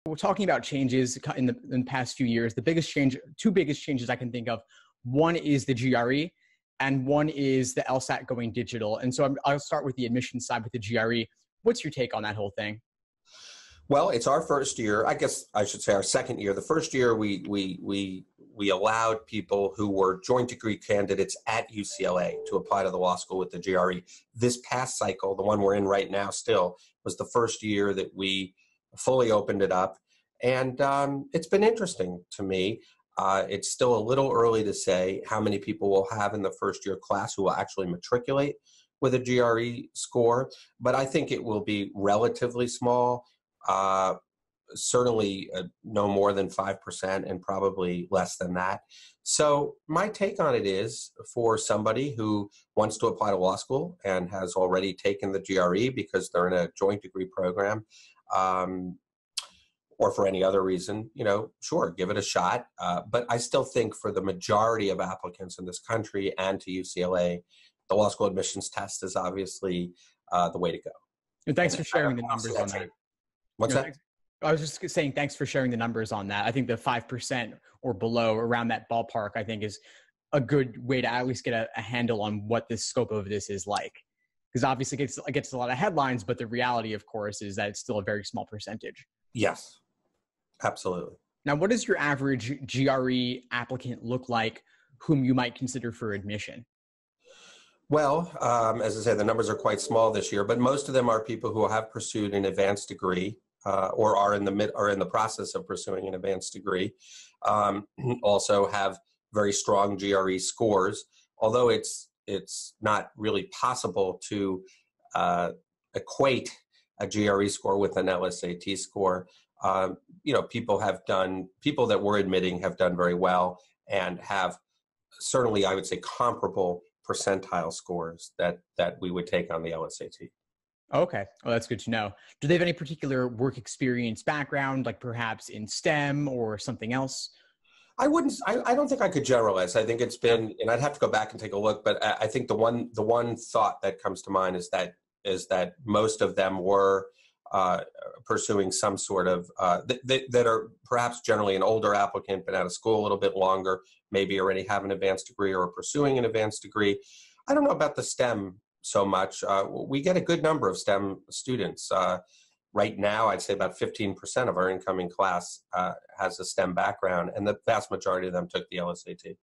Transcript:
We're talking about changes in the past few years. Two biggest changes I can think of. One is the GRE, and one is the LSAT going digital. And so I'll start with the admissions side with the GRE. What's your take on that whole thing? Well, it's our first year. I guess I should say our second year. The first year we allowed people who were joint degree candidates at UCLA to apply to the law school with the GRE. This past cycle, the one we're in right now still, was the first year that we fully opened it up. And it's been interesting to me. It's still a little early to say how many people we'll have in the first year class who will actually matriculate with a GRE score, but I think it will be relatively small. Certainly no more than 5% and probably less than that. So my take on it is, for somebody who wants to apply to law school and has already taken the GRE because they're in a joint degree program, or for any other reason, sure, give it a shot. But I still think for the majority of applicants in this country and to UCLA, the law school admissions test is obviously the way to go. And thanks for sharing the numbers on that. What's that? I was just saying thanks for sharing the numbers on that. I think the 5% or below, around that ballpark, I think is a good way to at least get a handle on what the scope of this is like. Because obviously it gets a lot of headlines, but the reality, of course, is that it's still a very small percentage. Yes, absolutely. Now, what does your average GRE applicant look like whom you might consider for admission? Well, as I said, the numbers are quite small this year, but most of them are people who have pursued an advanced degree or are in the process of pursuing an advanced degree. Also have very strong GRE scores, although it's not really possible to equate a GRE score with an LSAT score. People that we're admitting have done very well and have certainly, I would say, comparable percentile scores that we would take on the LSAT. Okay. Well, that's good to know. Do they have any particular work experience background, like perhaps in STEM or something else? I don't think I could generalize. I think it's been, and I'd have to go back and take a look, but I think the one thought that comes to mind is that most of them were pursuing some sort of, that are perhaps generally an older applicant, been out of school a little bit longer, maybe already have an advanced degree or are pursuing an advanced degree. I don't know about the STEM so much. We get a good number of STEM students. Right now, I'd say about 15% of our incoming class has a STEM background, and the vast majority of them took the LSAT.